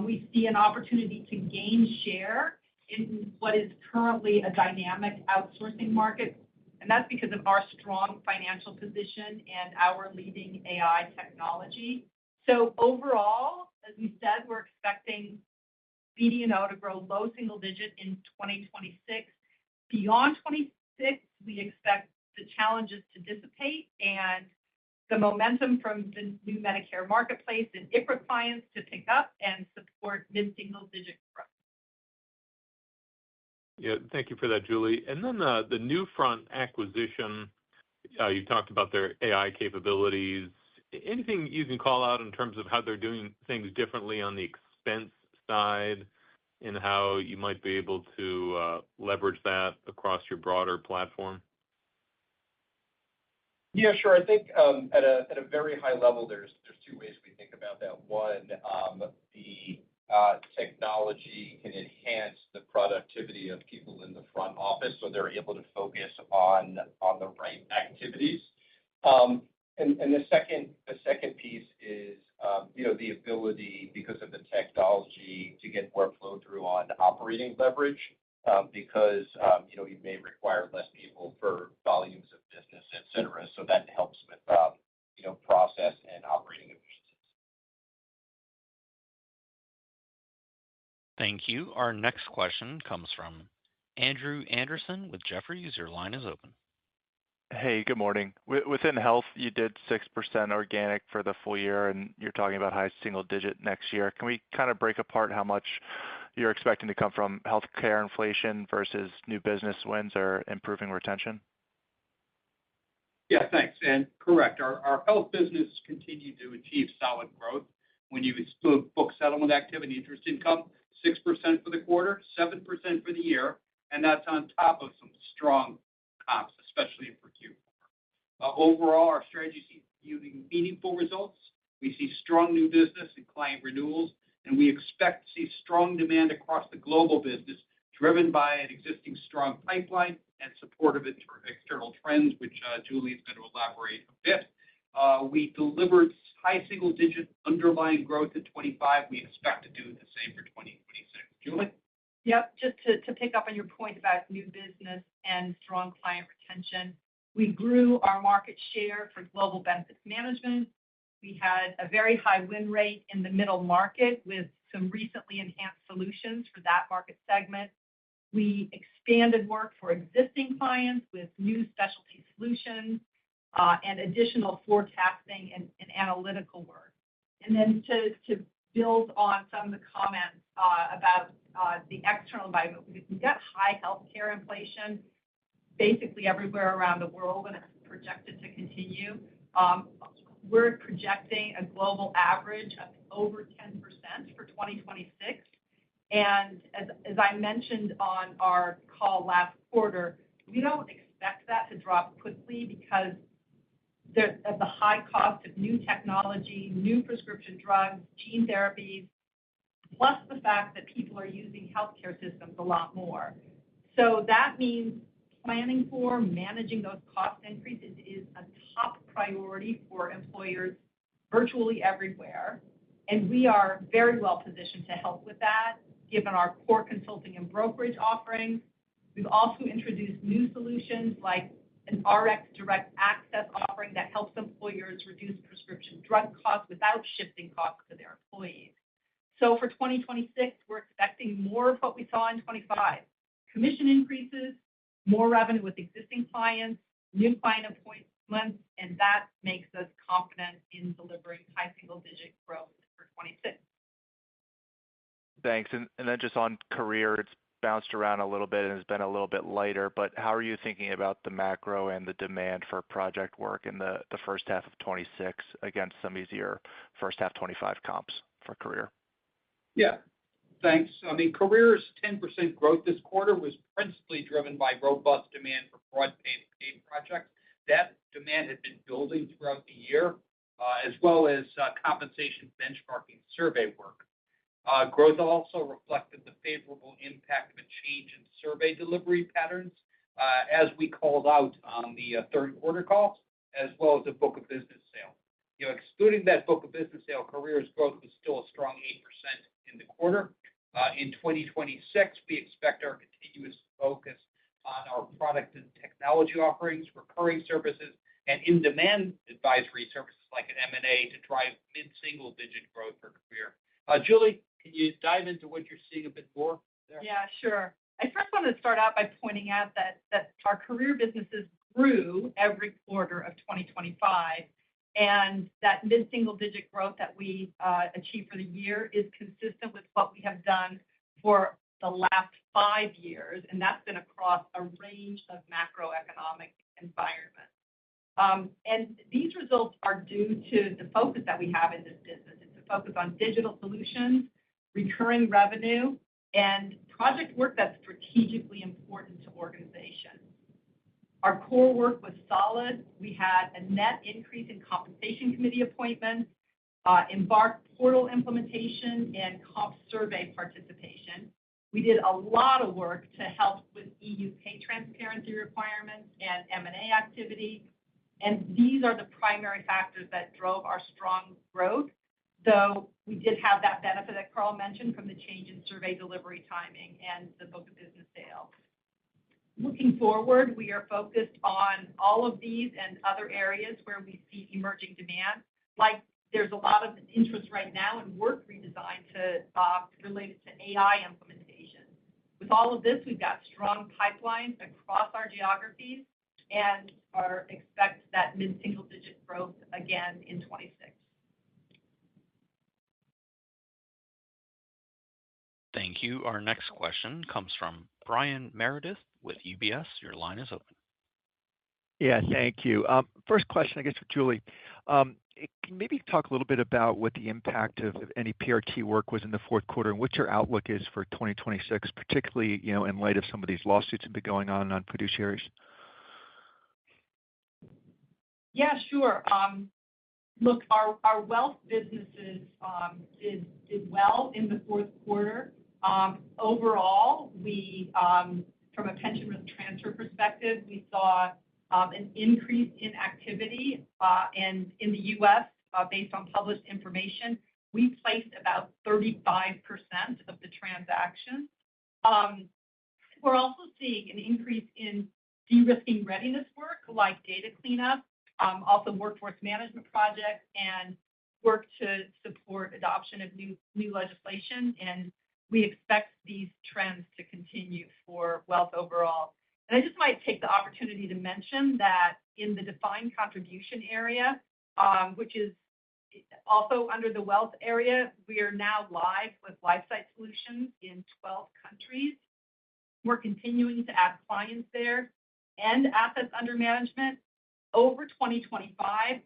We see an opportunity to gain share in what is currently a dynamic outsourcing market, and that's because of our strong financial position and our leading AI technology. So overall, as we said, we're expecting BD&O to grow low single digit in 2026. Beyond 2026, we expect the challenges to dissipate and the momentum from the new Medicare marketplace and ICRA clients to pick up and support mid-single digit growth. Yeah, thank you for that, Julie. And then the Newfront acquisition, you talked about their AI capabilities. Anything you can call out in terms of how they're doing things differently on the expense side and how you might be able to leverage that across your broader platform? Yeah, sure. I think at a very high level, there's two ways we think about that. One, the technology can enhance the productivity of people in the front office, so they're able to focus on the right activities. And the second piece is the ability, because of the technology, to get more flow through on operating leverage, because you may require less people for volumes of business, et cetera. So that helps with process and operating efficiencies. Thank you. Our next question comes from Andrew Anderson with Jefferies. Your line is open. Hey, good morning. Within health, you did 6% organic for the full year, and you're talking about high single digit next year. Can we kind of break apart how much you're expecting to come from healthcare inflation versus new business wins or improving retention? Yeah, thanks. And correct. Our health business continued to achieve solid growth. When you exclude book settlement activity, interest income, 6% for the quarter, 7% for the year, and that's on top of some strong comps, especially for Q4. Overall, our strategy is yielding meaningful results. We see strong new business and client renewals, and we expect to see strong demand across the global business, driven by an existing strong pipeline and supportive external trends, which Julie is going to elaborate a bit. We delivered high single-digit underlying growth in 25. We expect to do the same for 2026. Julie? Yep. Just to pick up on your point about new business and strong client retention, we grew our market share for global benefits management. We had a very high win rate in the middle market with some recently enhanced solutions for that market segment. We expanded work for existing clients with new specialty solutions and additional forecasting and analytical work. And then to build on some of the comments about the external environment, we've got high healthcare inflation basically everywhere around the world, and it's projected to continue. We're projecting a global average of over 10% for 2026. And as I mentioned on our call last quarter, we don't expect that to drop quickly because of the high cost of new technology, new prescription drugs, gene therapies, plus the fact that people are using healthcare systems a lot more. So that means planning for managing those cost increases is a top priority for employers virtually everywhere. And we are very well positioned to help with that, given our core consulting and brokerage offerings. We've also introduced new solutions like an RX Direct Access offering that helps employers reduce prescription drug costs without shifting costs to their employees. So for 2026, we're expecting more of what we saw in 25. Commission increases, more revenue with existing clients, new client appointments, and that makes us confident in delivering high single-digit growth for 26. Thanks. And then just on career, it's bounced around a little bit and has been a little bit lighter, but how are you thinking about the macro and the demand for project work in the first half of 26 against some easier first half 25 comps for career? Yeah, thanks. I mean, career's 10% growth this quarter was principally driven by robust demand for broad paid projects. That demand had been building throughout the year, as well as compensation benchmarking survey work. Growth also reflected the favorable impact of a change in survey delivery patterns, as we called out on the third quarter call, as well as a book of business sale. Excluding that book of business sale, careers growth was still a strong 8% in the quarter. In 2026, we expect our continuous focus on our product and technology offerings, recurring services, and in-demand advisory services like an M&A to drive mid-single-digit growth for career. Julie, can you dive into what you're seeing a bit more there? Yeah, sure. I first wanted to start out by pointing out that our career businesses grew every quarter of 2025, and that mid-single-digit growth that we achieved for the year is consistent with what we have done for the last 5 years, and that's been across a range of macroeconomic environments. And these results are due to the focus that we have in this business. It's a focus on digital solutions, recurring revenue, and project work that's strategically important to organizations. Our core work was solid. We had a net increase in compensation committee appointments, Embark portal implementation, and comp survey participation. We did a lot of work to help with EU pay transparency requirements and M&A activity. And these are the primary factors that drove our strong growth. So we did have that benefit that Carl mentioned from the change in survey delivery timing and the book of business sales. Looking forward, we are focused on all of these and other areas where we see emerging demand. Like there's a lot of interest right now in work redesign related to AI implementation. With all of this, we've got strong pipelines across our geographies and expect that mid-single digit growth again in 26. Thank you. Our next question comes from Brian Meredith with UBS. Your line is open. Yeah, thank you. First question, I guess, for Julie. Can you maybe talk a little bit about what the impact of any PRT work was in the fourth quarter and what your outlook is for 2026, particularly, in light of some of these lawsuits that have been going on fiduciaries? Yeah, sure. Look, our wealth businesses did well in the fourth quarter. Overall, we from a pension risk transfer perspective, we saw an increase in activity, and in the U.S., based on published information, we placed about 35% of the transactions. We're also seeing an increase in de-risking readiness work like data cleanup, also workforce management projects, and work to support adoption of new legislation. And we expect these trends to continue for wealth overall. And I just might take the opportunity to mention that in the defined contribution area, which is also under the wealth area, we are now live with LifeSite Solutions in 12 countries. We're continuing to add clients there and assets under management. Over 2025,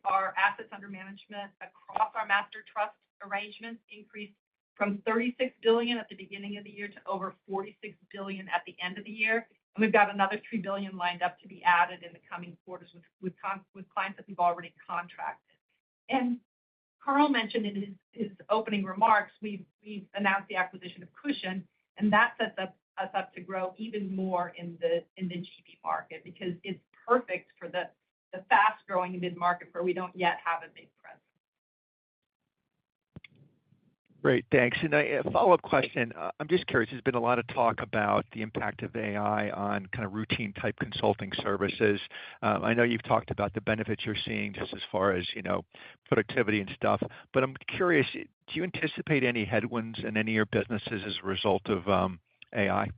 our assets under management across our master trust arrangements increased from $36 billion at the beginning of the year to over $46 billion at the end of the year. And we've got another $3 billion lined up to be added in the coming quarters with clients that we've already contracted. And Carl mentioned in his opening remarks, we've announced the acquisition of Cushion, and that sets us up to grow even more in the GB market because it's perfect for the fast-growing mid-market where we don't yet have a big presence. Great, thanks. And a follow-up question. I'm just curious, there's been a lot of talk about the impact of AI on kind of routine type consulting services. I know you've talked about the benefits you're seeing just as far as, productivity and stuff, but I'm curious, do you anticipate any headwinds in any of your businesses as a result of AI?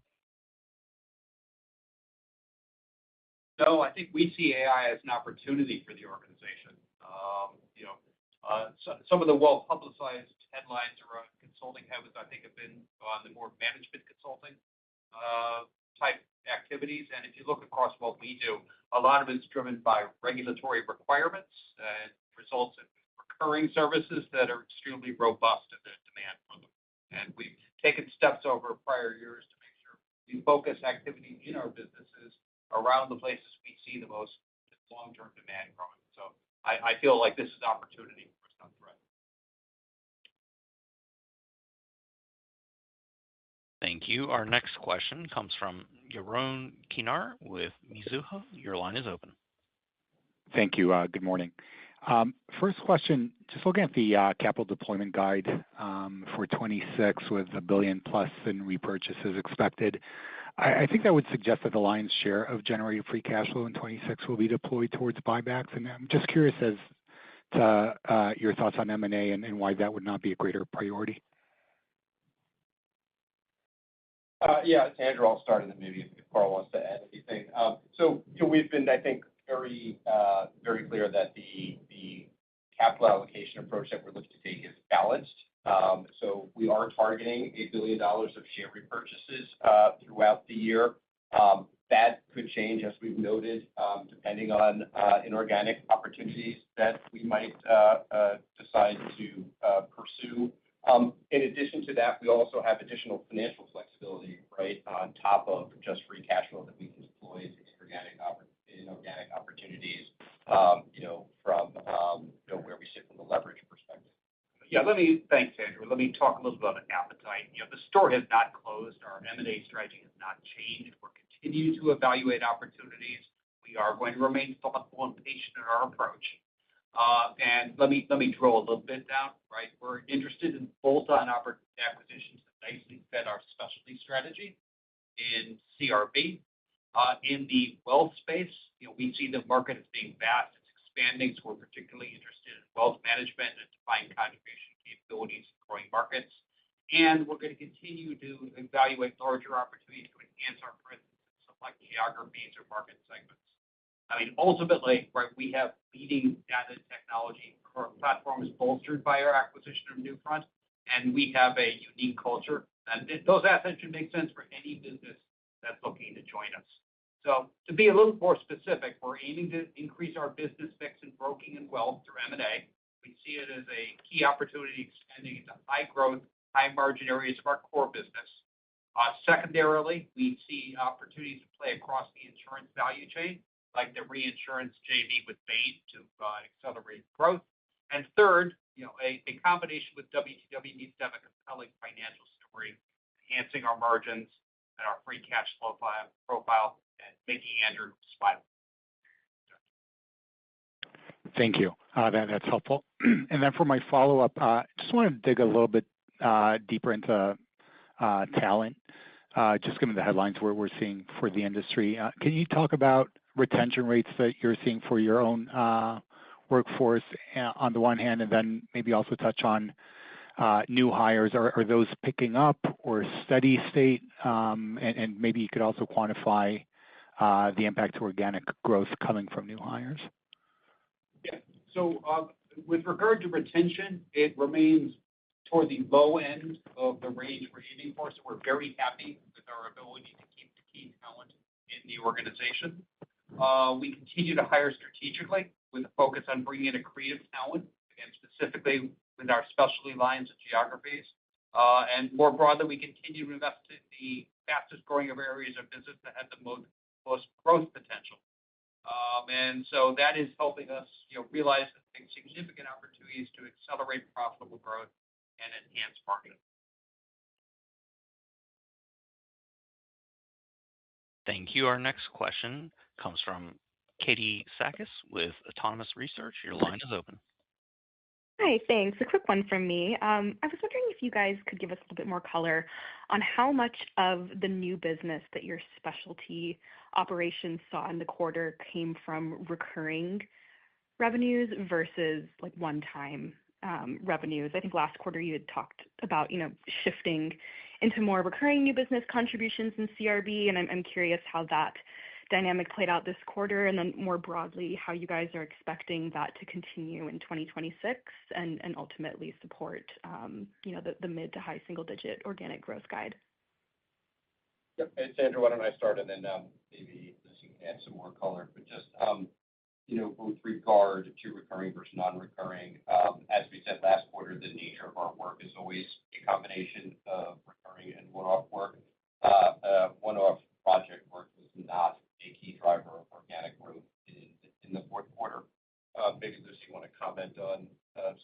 No, I think we see AI as an opportunity for the organization. Some of the well-publicized headlines around consulting habits, I think, have been on the more management consulting type activities. And if you look across what we do, a lot of it's driven by regulatory requirements and results in recurring services that are extremely robust in the demand for them. And we've taken steps over prior years to make sure we focus activity in our businesses around the places we see the most long-term demand growing. So I feel like this is an opportunity for us, not a threat. Thank you. Our next question comes from Yaron Kinar with Mizuho. Your line is open. Thank you. Good morning. First question, just looking at the capital deployment guide for 26 with $1 billion plus in repurchases expected. I think that would suggest that the lion's share of generated free cash flow in 26 will be deployed towards buybacks. And I'm just curious as to your thoughts on M&A and why that would not be a greater priority. Yeah, it's Andrew. I'll start, and then maybe if Carl wants to add anything. So we've been, I think, very clear that the capital allocation approach that we're looking to take is balanced. So we are targeting $1 billion of share repurchases throughout the year. That could change, as we've noted, depending on inorganic opportunities that we might decide to pursue. In addition to that, we also have additional financial flexibility, right, on top of just free cash flow that we can deploy into inorganic opportunities, from where we sit from the leverage perspective. Yeah, thanks, Andrew. Let me talk a little bit about appetite. The store has not closed. Our M&A strategy has not changed. We're continuing to evaluate opportunities. We are going to remain thoughtful and patient in our approach. And let me drill a little bit down, right? We're interested in bolt-on acquisitions that nicely fit our specialty strategy in CRB. In the wealth space, we see the market as being vast. It's expanding, so we're particularly interested in wealth management and defined contribution capabilities in growing markets. And we're going to continue to evaluate larger opportunities to enhance our presence in select geographies or market segments. I mean, ultimately, right, we have leading data technology. Our platform is bolstered by our acquisition of Newfront, and we have a unique culture. And those assets should make sense for any business that's looking to join us. So to be a little more specific, we're aiming to increase our business mix in broking and wealth through M&A. We see it as a key opportunity expanding into high-growth, high-margin areas of our core business. Secondarily, we see opportunities to play across the insurance value chain, like the reinsurance JV with Bain to accelerate growth. And third, a combination with WTW needs to have a compelling financial story, enhancing our margins and our free cash flow profile and making Andrew smile. Thank you. That's helpful. And then for my follow-up, just want to dig a little bit deeper into talent, just given the headlines we're seeing for the industry. Can you talk about retention rates that you're seeing for your own workforce on the one hand, and then maybe also touch on new hires? Are those picking up or steady state? And maybe you could also quantify the impact to organic growth coming from new hires. Yeah. So with regard to retention, it remains toward the low end of the range we're aiming for. So we're very happy with our ability to keep the key talent in the organization. We continue to hire strategically with a focus on bringing in accretive talent, again, specifically with our specialty lines and geographies. And more broadly, we continue to invest in the fastest growing of areas of business that have the most growth potential. And so that is helping us realize significant opportunities to accelerate profitable growth and enhance margin. Thank you. Our next question comes from Katie Sakys with Autonomous Research. Your line is open. Hi, thanks. A quick one from me. I was wondering if you guys could give us a little bit more color on how much of the new business that your specialty operations saw in the quarter came from recurring revenues versus like one-time revenues. I think last quarter you had talked about, shifting into more recurring new business contributions in CRB, and I'm curious how that dynamic played out this quarter, and then more broadly, how you guys are expecting that to continue in 2026 and ultimately support, the mid to high single-digit organic growth guide. Yep. It's Andrew. Why don't I start, and then maybe Lucy can add some more color. But just, with regard to recurring versus non-recurring, as we said last quarter, the nature of our work is always a combination of recurring and one-off work. One-off project work was not a key driver of organic growth in the fourth quarter. Maybe Lucy, you want to comment on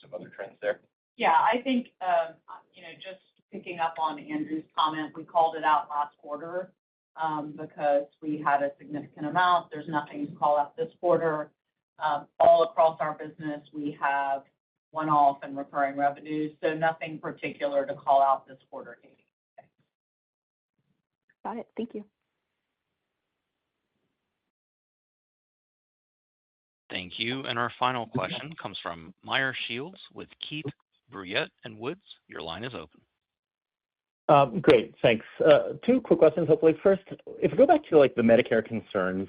some other trends there? Yeah, I think, just picking up on Andrew's comment, we called it out last quarter because we had a significant amount. There's nothing to call out this quarter. All across our business, we have one-off and recurring revenues, so nothing particular to call out this quarter, Katie. Got it. Thank you. Thank you. And our final question comes from Meyer Shields with Keefe, Bruyette & Woods. Your line is open. Great. Thanks. Two quick questions, hopefully. First, if we go back to the Medicare concerns,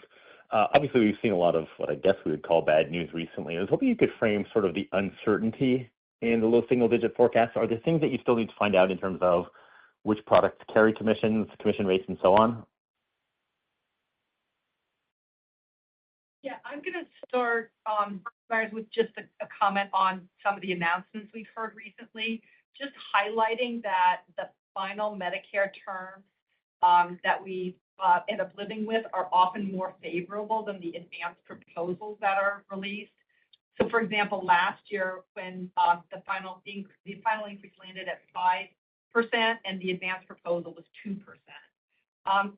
obviously we've seen a lot of what I guess we would call bad news recently. I was hoping you could frame sort of the uncertainty in the low single-digit forecast. Are there things that you still need to find out in terms of which products carry commissions, commission rates, and so on? Yeah, I'm going to start, Myers, with just a comment on some of the announcements we've heard recently, just highlighting that the final Medicare terms that we end up living with are often more favorable than the advanced proposals that are released. So, for example, last year when the final increase landed at 5% and the advanced proposal was 2%.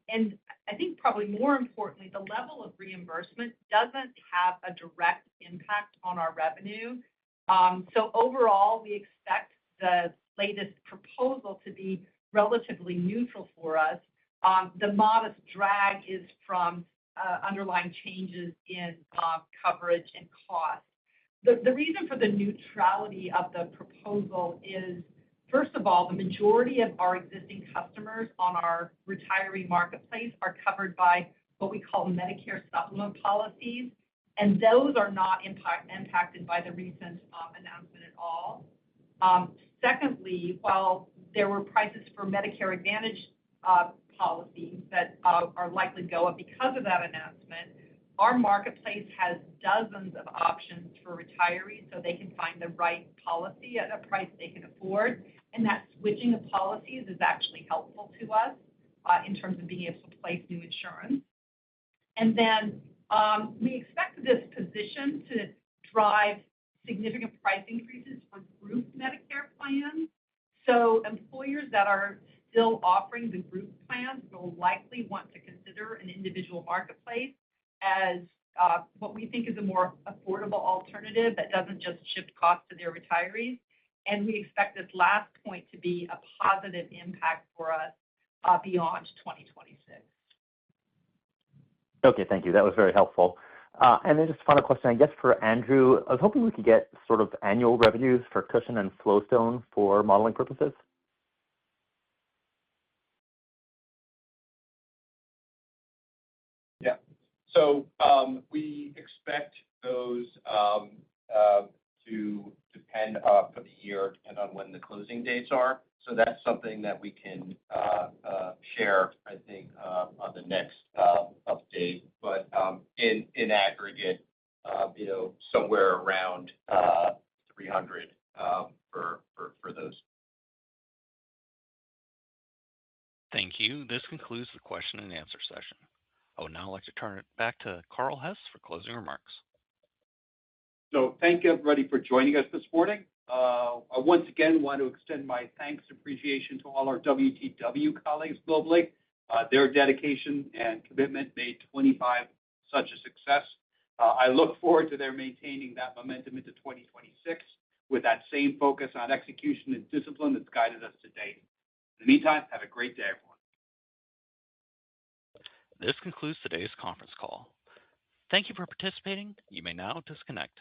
And I think probably more importantly, the level of reimbursement doesn't have a direct impact on our revenue. So overall, we expect the latest proposal to be relatively neutral for us. The modest drag is from underlying changes in coverage and cost. The reason for the neutrality of the proposal is, first of all, the majority of our existing customers on our retiree marketplace are covered by what we call Medicare supplement policies, and those are not impacted by the recent announcement at all. Secondly, while there were prices for Medicare Advantage policies that are likely to go up because of that announcement, our marketplace has dozens of options for retirees so they can find the right policy at a price they can afford. And that switching of policies is actually helpful to us in terms of being able to place new insurance. And then we expect this position to drive significant price increases for group Medicare plans. So employers that are still offering the group plans will likely want to consider an individual marketplace as what we think is a more affordable alternative that doesn't just shift costs to their retirees. And we expect this last point to be a positive impact for us beyond 2026. Okay, thank you. That was very helpful. And then just a final question, I guess, for Andrew. I was hoping we could get sort of annual revenues for Cushion and Flowstone for modeling purposes. Yeah. So we expect those to depend for the year, depend on when the closing dates are. So that's something that we can share, I think, on the next update. But in aggregate, somewhere around 300 for those. Thank you. This concludes the question and answer session. I would now like to turn it back to Carl Hess for closing remarks. So thank you, everybody, for joining us this morning. I once again want to extend my thanks and appreciation to all our WTW colleagues globally. Their dedication and commitment made 25 such a success. I look forward to their maintaining that momentum into 2026 with that same focus on execution and discipline that's guided us to date. In the meantime, have a great day, everyone. This concludes today's conference call. Thank you for participating. You may now disconnect.